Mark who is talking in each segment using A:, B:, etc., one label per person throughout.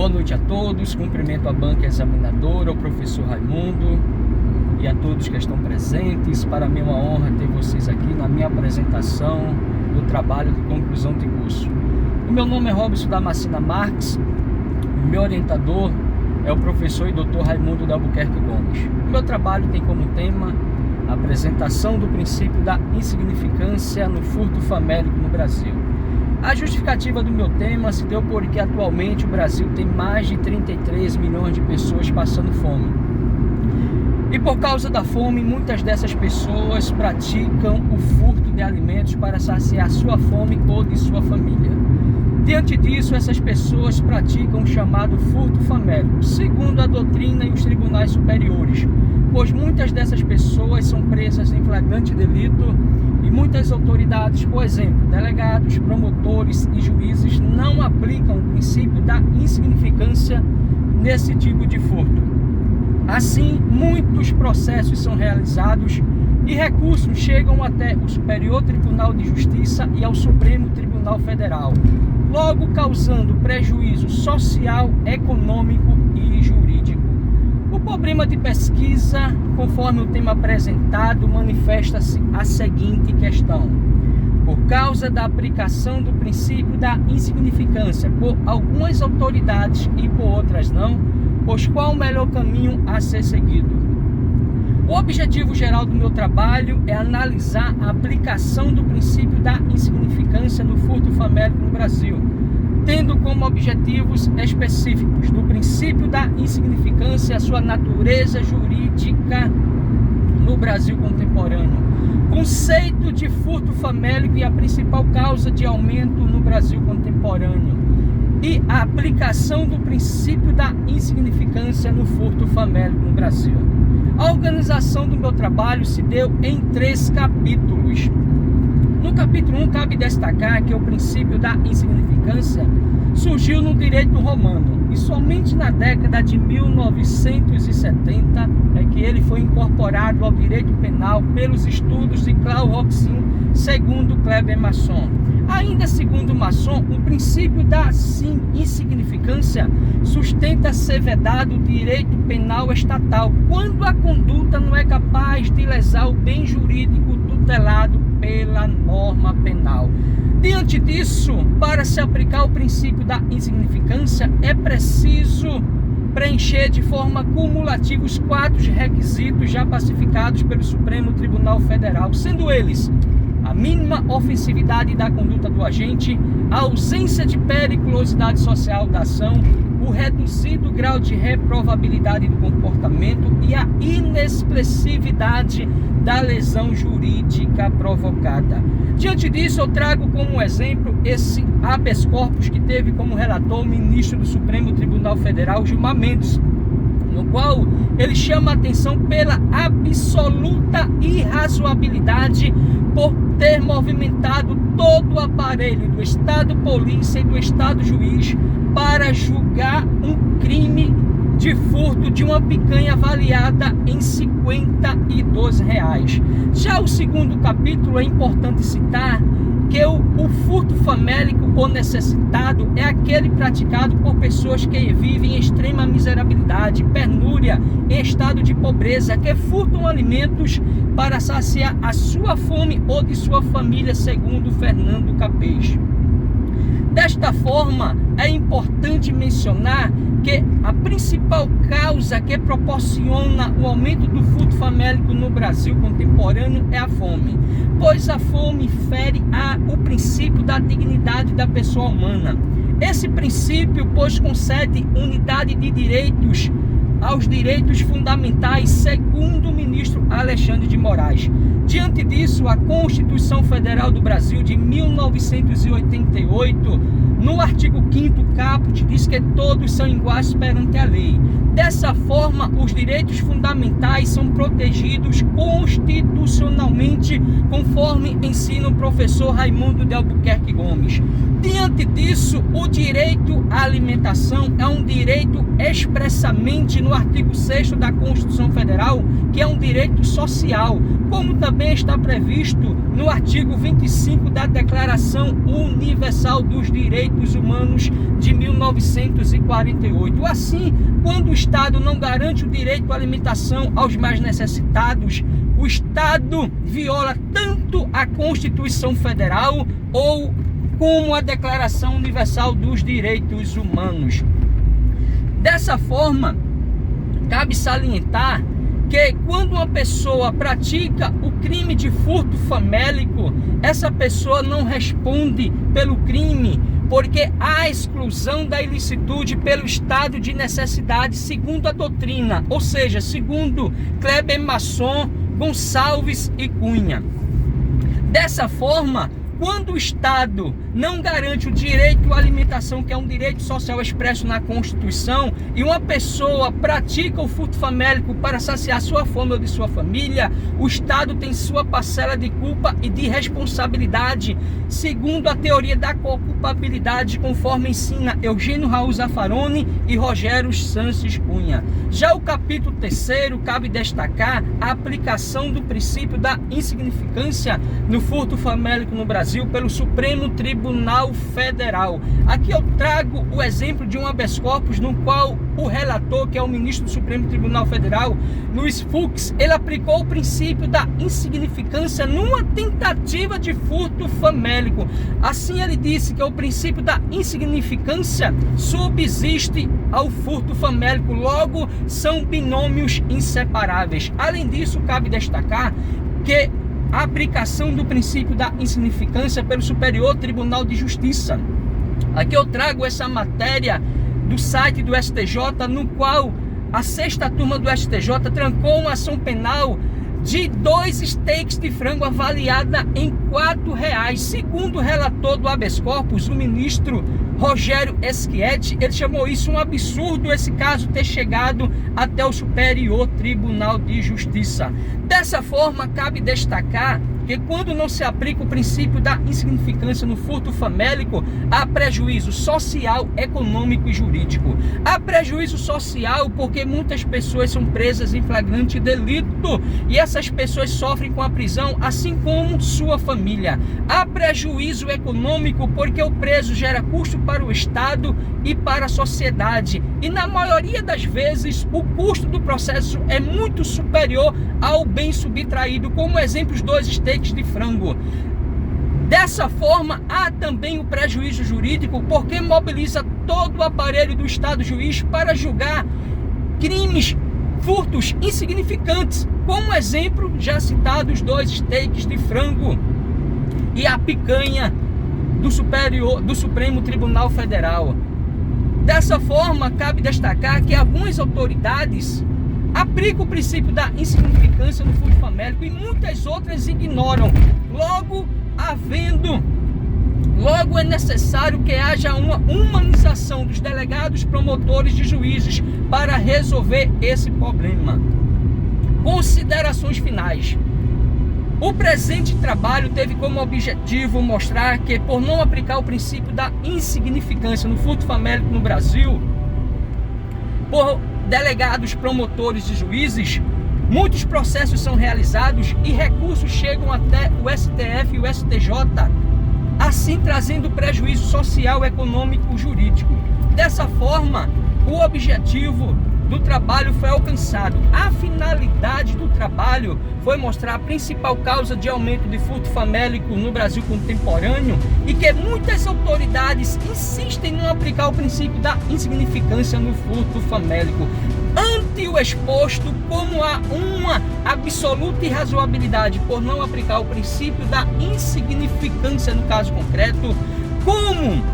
A: Boa noite a todos, cumprimento a banca examinadora, ao professor Raimundo e a todos que estão presentes. Para mim é uma honra ter vocês aqui na minha apresentação do trabalho de conclusão de curso. O meu nome é Robson Damascena Marques, o meu orientador é o professor e doutor Raimundo de Albuquerque Gomes. O meu trabalho tem como tema a apresentação do princípio da insignificância no furto famélico no Brasil. A justificativa do meu tema se deu porque atualmente o Brasil tem mais de 33 milhões de pessoas passando fome. E por causa da fome, muitas dessas pessoas praticam o furto de alimentos para saciar sua fome ou de sua família. Diante disso, essas pessoas praticam o chamado furto famélico, segundo a doutrina e os tribunais superiores, pois muitas dessas pessoas são presas em flagrante delito e muitas autoridades, por exemplo, delegados, promotores e juízes, não aplicam o princípio da insignificância nesse tipo de furto. Assim, muitos processos são realizados e recursos chegam até o Superior Tribunal de Justiça e ao Supremo Tribunal Federal, logo causando prejuízo social, econômico e jurídico. O problema de pesquisa, conforme o tema apresentado, manifesta-se a seguinte questão: por causa da aplicação do princípio da insignificância por algumas autoridades e por outras não, pois qual o melhor caminho a ser seguido? O objetivo geral do meu trabalho é analisar a aplicação do princípio da insignificância no furto famélico no Brasil, tendo como objetivos específicos do princípio da insignificância a sua natureza jurídica no Brasil contemporâneo, conceito de furto famélico e a principal causa de aumento no Brasil contemporâneo, e a aplicação do princípio da insignificância no furto famélico no Brasil. A organização do meu trabalho se deu em 3 capítulos. No capítulo 1, cabe destacar que o princípio da insignificância surgiu no direito romano e somente na década de 1970 é que ele foi incorporado ao direito penal pelos estudos de Claude Roxin, segundo Kleber Masson. Ainda segundo Masson, o princípio da insignificância sustenta ser vedado o direito penal estatal quando a conduta não é capaz de lesar o bem jurídico tutelado pela norma penal. Diante disso, para se aplicar o princípio da insignificância, é preciso preencher de forma cumulativa os 4 requisitos já pacificados pelo Supremo Tribunal Federal, sendo eles a mínima ofensividade da conduta do agente, a ausência de periculosidade social da ação, o reduzido grau de reprovabilidade do comportamento e a inexpressividade da lesão jurídica provocada. Diante disso, eu trago como exemplo esse habeas corpus que teve como relator o ministro do Supremo Tribunal Federal, Gilmar Mendes, no qual ele chama a atenção pela absoluta irrazoabilidade por ter movimentado todo o aparelho do Estado Polícia e do Estado Juiz para julgar um crime de furto de uma picanha avaliada em R$ 52. Já o segundo capítulo é importante citar que o furto famélico ou necessitado é aquele praticado por pessoas que vivem em extrema miserabilidade, penúria, em estado de pobreza, que furtam alimentos para saciar a sua fome ou de sua família, segundo Fernando Capês. Desta forma, é importante mencionar que a principal causa que proporciona o aumento do furto famélico no Brasil contemporâneo é a fome, pois a fome fere o princípio da dignidade da pessoa humana. Esse princípio, pois, concede unidade de direitos aos direitos fundamentais, segundo o ministro Alexandre de Moraes. Diante disso, a Constituição Federal do Brasil de 1988, no artigo 5º caput, diz que todos são iguais perante a lei. Dessa forma, os direitos fundamentais são protegidos constitucionalmente, conforme ensina o professor Raimundo de Albuquerque Gomes. Diante disso, o direito à alimentação é um direito expressamente no no artigo 6º da Constituição Federal, que é um direito social, como também está previsto no artigo 25 da Declaração Universal dos Direitos Humanos de 1948. Assim, quando o Estado não garante o direito à alimentação aos mais necessitados, o Estado viola tanto a Constituição Federal como a Declaração Universal dos Direitos Humanos. Dessa forma, cabe salientar que quando uma pessoa pratica o crime de furto famélico, essa pessoa não responde pelo crime, porque há exclusão da ilicitude pelo estado de necessidade, segundo a doutrina, ou seja, segundo Kleber Masson, Gonçalves e Cunha. Dessa forma, quando o Estado não garante o direito à alimentação, que é um direito social expresso na Constituição, e uma pessoa pratica o furto famélico para saciar sua fome ou de sua família, o Estado tem sua parcela de culpa e de responsabilidade, segundo a teoria da coculpabilidade, conforme ensina Eugênio Raul Zaffaroni e Rogério Sanches Cunha. Já o capítulo 3º, cabe destacar a aplicação do princípio da insignificância no furto famélico no Brasil pelo Supremo Tribunal Federal. Aqui eu trago o exemplo de um habeas corpus no qual o relator, que é o ministro do Supremo Tribunal Federal, Luiz Fux, ele aplicou o princípio da insignificância numa tentativa de furto famélico. Assim ele disse que o princípio da insignificância subsiste ao furto famélico, logo são binômios inseparáveis. Além disso, cabe destacar que a aplicação do princípio da insignificância pelo Superior Tribunal de Justiça. Aqui eu trago essa matéria do site do STJ, no qual a 6ª turma do STJ trancou uma ação penal de 2 steaks de frango avaliada em R$4. Segundo o relator do habeas corpus, o ministro Rogério Schietti, ele chamou isso um absurdo, esse caso ter chegado até o Superior Tribunal de Justiça. Dessa forma, cabe destacar que quando não se aplica o princípio da insignificância no furto famélico, há prejuízo social, econômico e jurídico. Há prejuízo social porque muitas pessoas são presas em flagrante delito e essas pessoas sofrem com a prisão, assim como sua família. Há prejuízo econômico porque o preso gera custo para o Estado e para a sociedade. E na maioria das vezes, o custo do processo é muito superior ao bem subtraído, como exemplo os 2 steaks de frango. Dessa forma, há também o prejuízo jurídico, porque mobiliza todo o aparelho do Estado juiz para julgar crimes, furtos insignificantes, como exemplo já citado os 2 steaks de frango e a picanha do Supremo Tribunal Federal. Dessa forma, cabe destacar que algumas autoridades aplicam o princípio da insignificância no furto famélico e muitas outras ignoram. Logo é necessário que haja uma humanização dos delegados, promotores de juízes para resolver esse problema. Considerações finais. O presente trabalho teve como objetivo mostrar que, por não aplicar o princípio da insignificância no furto famélico no Brasil, por delegados, promotores e juízes, muitos processos são realizados e recursos chegam até o STF e o STJ, assim trazendo prejuízo social, econômico e jurídico. Dessa forma, o objetivo do trabalho foi alcançado. A finalidade do trabalho foi mostrar a principal causa de aumento de furto famélico no Brasil contemporâneo e que muitas autoridades insistem em não aplicar o princípio da insignificância no furto famélico. Ante o exposto, como há uma absoluta irrazoabilidade por não aplicar o princípio da insignificância no caso concreto, como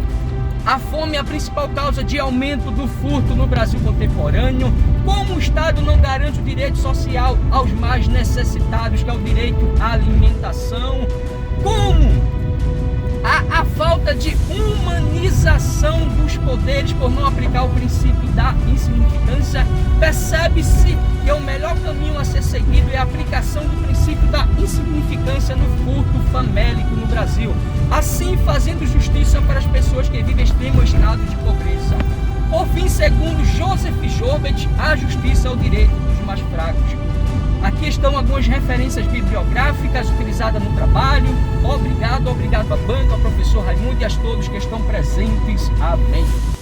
A: a fome é a principal causa de aumento do furto no Brasil contemporâneo, como o Estado não garante o direito social aos mais necessitados, que é o direito à alimentação, como a falta de humanização dos poderes por não aplicar o princípio da insignificância, percebe-se que o melhor caminho a ser seguido é a aplicação do princípio da insignificância no furto famélico no Brasil, assim fazendo justiça para as pessoas que vivem extremo estado de pobreza. Por fim, segundo Joseph Jobbet, a justiça é o direito dos mais fracos. Aqui estão algumas referências bibliográficas utilizadas no trabalho. Obrigado à banca, ao professor Raimundo e a todos que estão presentes. Amém.